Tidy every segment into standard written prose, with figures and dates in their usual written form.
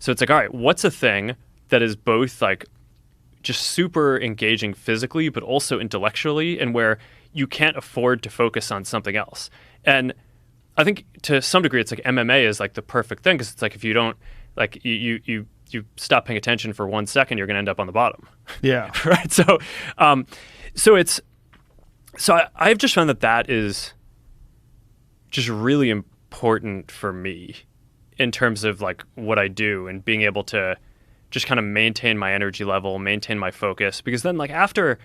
So it's like, all right, what's a thing that is both like just super engaging physically, but also intellectually, and where you can't afford to focus on something else? And I think to some degree, it's like MMA is like the perfect thing, because it's like if you don't like you stop paying attention for 1 second, you're going to end up on the bottom. Yeah. Right. So, I've just found that is just really important for me in terms of like what I do and being able to just kind of maintain my energy level, maintain my focus, because then like after,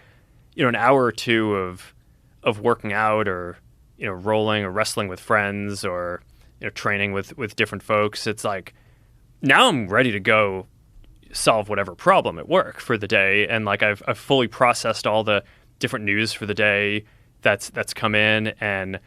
an hour or two of working out or, rolling or wrestling with friends or, training with different folks, it's like, now I'm ready to go solve whatever problem at work for the day. And like, I've fully processed all the different news for the day that's come in, and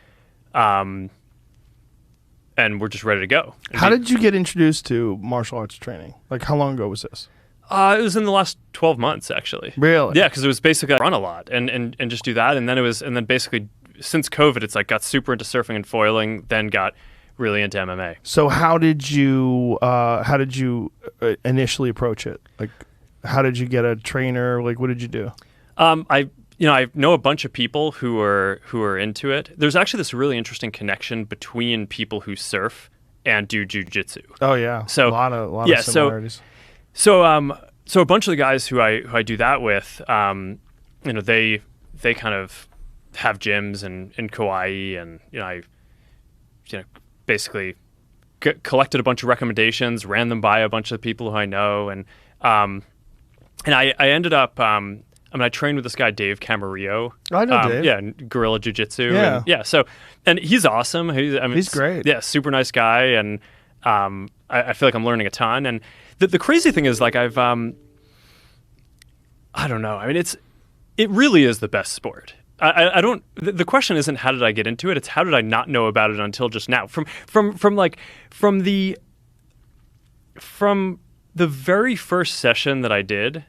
we're just ready to go. How did you get introduced to martial arts training? Like, how long ago was this? It was in the last 12 months, actually. Really? Yeah, because it was basically I run a lot and just do that. And then basically since COVID, it's like got super into surfing and foiling, then got really into MMA. So how did you initially approach it? Like, how did you get a trainer? Like, what did you do? I know a bunch of people who are into it. There's actually this really interesting connection between people who surf and do Jiu Jitsu. Oh yeah, so a lot of similarities. So a bunch of the guys who I do that with, they kind of have gyms in Kauai, and I basically collected a bunch of recommendations, ran them by a bunch of people who I know, and I ended up. I trained with this guy, Dave Camarillo. I know Dave. Yeah, Guerrilla Jiu Jitsu. Yeah. And he's awesome. He's great. Yeah, super nice guy, and I feel like I'm learning a ton. And the crazy thing is, like, I don't know. I mean, it really is the best sport. I don't. The question isn't how did I get into it. It's how did I not know about it until just now. From the very first session that I did,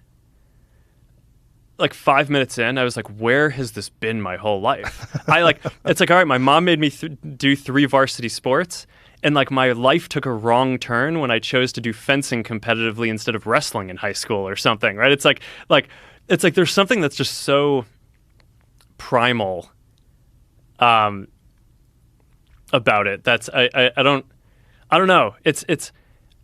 like 5 minutes in, I was like, where has this been my whole life? It's like, all right, my mom made me do 3 varsity sports, and like my life took a wrong turn when I chose to do fencing competitively instead of wrestling in high school or something, right? It's like there's something that's just so primal about it. That's I don't know. It's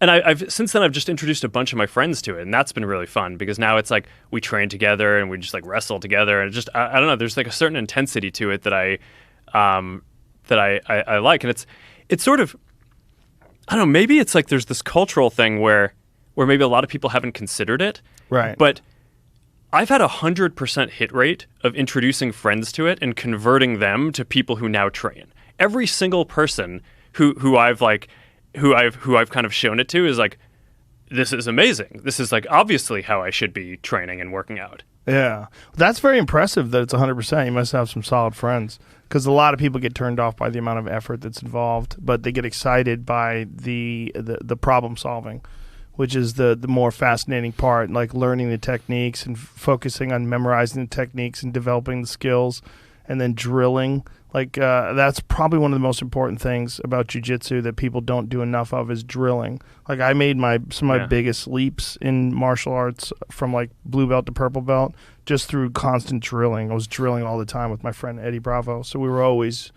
and I've since then I've just introduced a bunch of my friends to it, and that's been really fun because now it's like we train together and we just like wrestle together, and just I don't know. There's like a certain intensity to it that I like, and it's sort of, I don't know. Maybe it's like there's this cultural thing where maybe a lot of people haven't considered it, right? But I've had 100% hit rate of introducing friends to it and converting them to people who now train. Every single person who I've kind of shown it to is like, this is amazing. This is like obviously how I should be training and working out. Yeah. That's very impressive that it's 100%. You must have some solid friends, because a lot of people get turned off by the amount of effort that's involved, but they get excited by the problem solving, which is the more fascinating part, like learning the techniques and focusing on memorizing the techniques and developing the skills, and then drilling. Like that's probably one of the most important things about jiu-jitsu that people don't do enough of is drilling. Like I made some of my biggest leaps in martial arts from like blue belt to purple belt just through constant drilling. I was drilling all the time with my friend Eddie Bravo, so we were always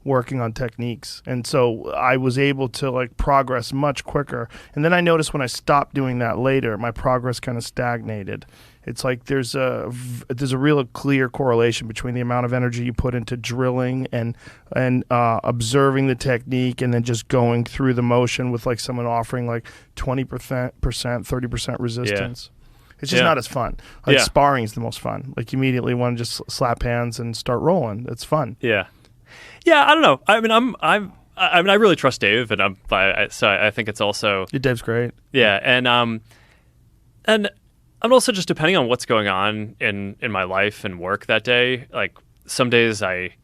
working on techniques, and so I was able to like progress much quicker. And then I noticed when I stopped doing that later, my progress kind of stagnated. It's like there's a real clear correlation between the amount of energy you put into drilling and observing the technique, and then just going through the motion with like someone offering like 20%, 30% resistance. Yeah. It's just not as fun. Like sparring is the most fun. Like you immediately want to just slap hands and start rolling. It's fun. Yeah. Yeah, I don't know. I mean, I really trust Dave, and so I think it's also. Yeah, Dave's great. Yeah, and I'm also just depending on what's going on in my life and work that day. Like some days I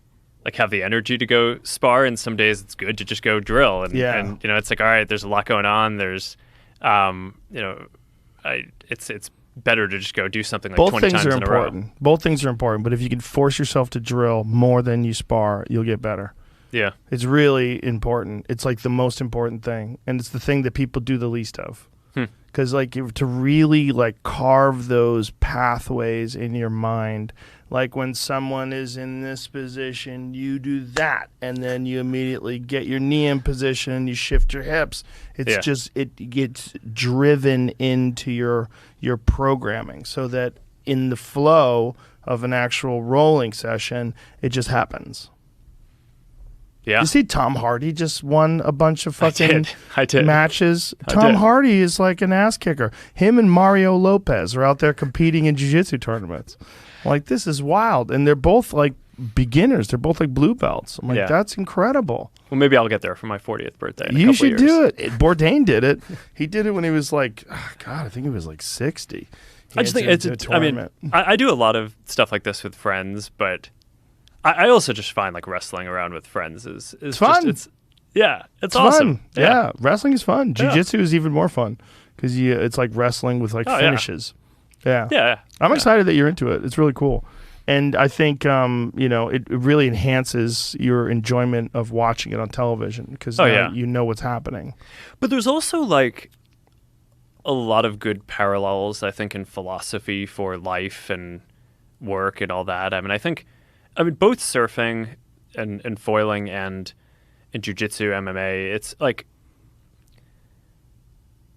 like have the energy to go spar, and some days it's good to just go drill. And it's like, all right, there's a lot going on. There's it's better to just go do something like 20 times in a row. Both things are important, but if you can force yourself to drill more than you spar, you'll get better. Yeah. It's really important. It's like the most important thing, and it's the thing that people do the least of. Because like to really like carve those pathways in your mind, like when someone is in this position, you do that, and then you immediately get your knee in position, you shift your hips. It's just it gets driven into your programming, so that in the flow of an actual rolling session, it just happens. Yeah. You see, Tom Hardy just won a bunch of fucking I did. matches. Tom Hardy is like an ass kicker. Him and Mario Lopez are out there competing in Jiu Jitsu tournaments. Like, this is wild. And they're both like beginners. They're both like blue belts. I'm like, that's incredible. Well, maybe I'll get there for my 40th birthday. You should do it. Bourdain did it. He did it when he was like, God, I think he was like 60. I just think I do a lot of stuff like this with friends, but I also just find like wrestling around with friends is fun. It's awesome. Fun. Yeah, wrestling is fun. Jiu-jitsu is even more fun because it's like wrestling with like finishes. Yeah. I'm excited that you're into it. It's really cool. And I think, it really enhances your enjoyment of watching it on television because you know what's happening. But there's also like a lot of good parallels, I think, in philosophy for life and work and all that. I mean, both surfing and foiling and jiu-jitsu, MMA, it's like,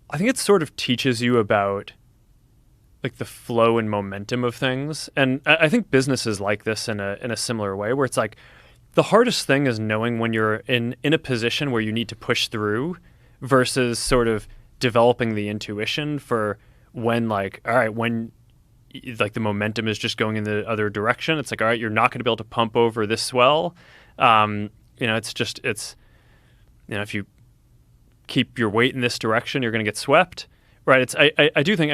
I think it sort of teaches you about like the flow and momentum of things. And I think business is like this in a similar way, where it's like the hardest thing is knowing when you're in a position where you need to push through versus sort of developing the intuition for when like, all right, when like the momentum is just going in the other direction. It's like, all right, you're not going to be able to pump over this swell. If you keep your weight in this direction, you're going to get swept, right? I do think,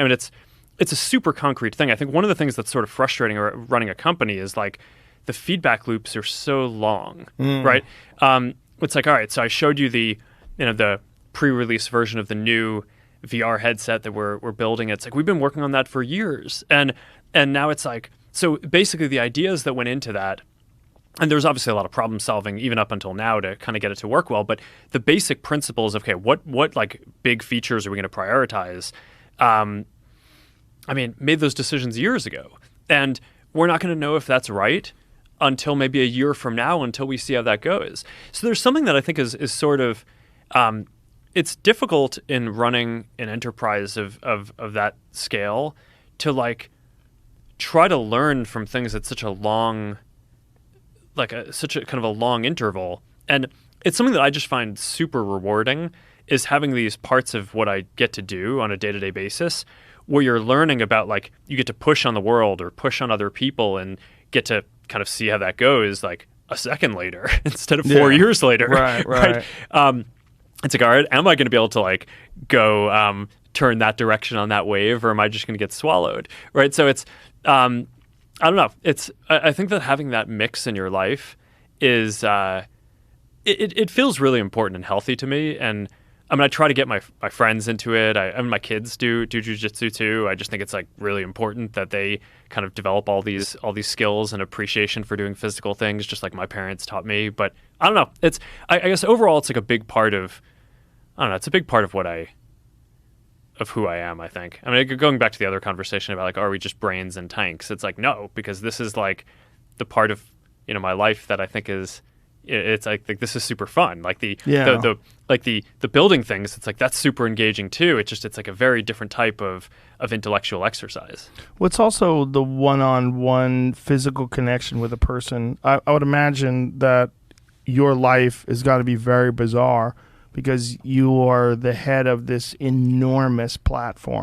it's a super concrete thing. I think one of the things that's sort of frustrating running a company is like the feedback loops are so long, right? It's like, all right, so I showed you the pre-release version of the new VR headset that we're building. It's like, we've been working on that for years. And now it's like, so basically the ideas that went into that, and there's obviously a lot of problem solving even up until now to kind of get it to work well, but the basic principles of, okay, what like big features are we going to prioritize? Made those decisions years ago. And we're not going to know if that's right until maybe a year from now, until we see how that goes. So there's something that I think is sort of, it's difficult in running an enterprise of that scale to like try to learn from things at such a long, such a kind of a long interval. And it's something that I just find super rewarding, is having these parts of what I get to do on a day-to-day basis where you're learning about, like, you get to push on the world or push on other people and get to kind of see how that goes like a second later instead of 4 years later. Right. It's like, all right, am I going to be able to like go turn that direction on that wave, or am I just going to get swallowed? Right. So it's, I don't know. I think that having that mix in your life is, it feels really important and healthy to me. And I try to get my friends into it. My kids do jiu-jitsu too. I just think it's like really important that they kind of develop all these skills and appreciation for doing physical things, just like my parents taught me. But I don't know. It's, I guess overall it's like a big part of, it's a big part of of who I am, I think. Going back to the other conversation about like, are we just brains and tanks? It's like, no, because this is like the part of, my life that I think is, it's like this is super fun. Like the building things, it's like that's super engaging too. It's like a very different type of intellectual exercise. Well, it's also the one-on-one physical connection with a person. I would imagine that your life has got to be very bizarre because you are the head of this enormous platform.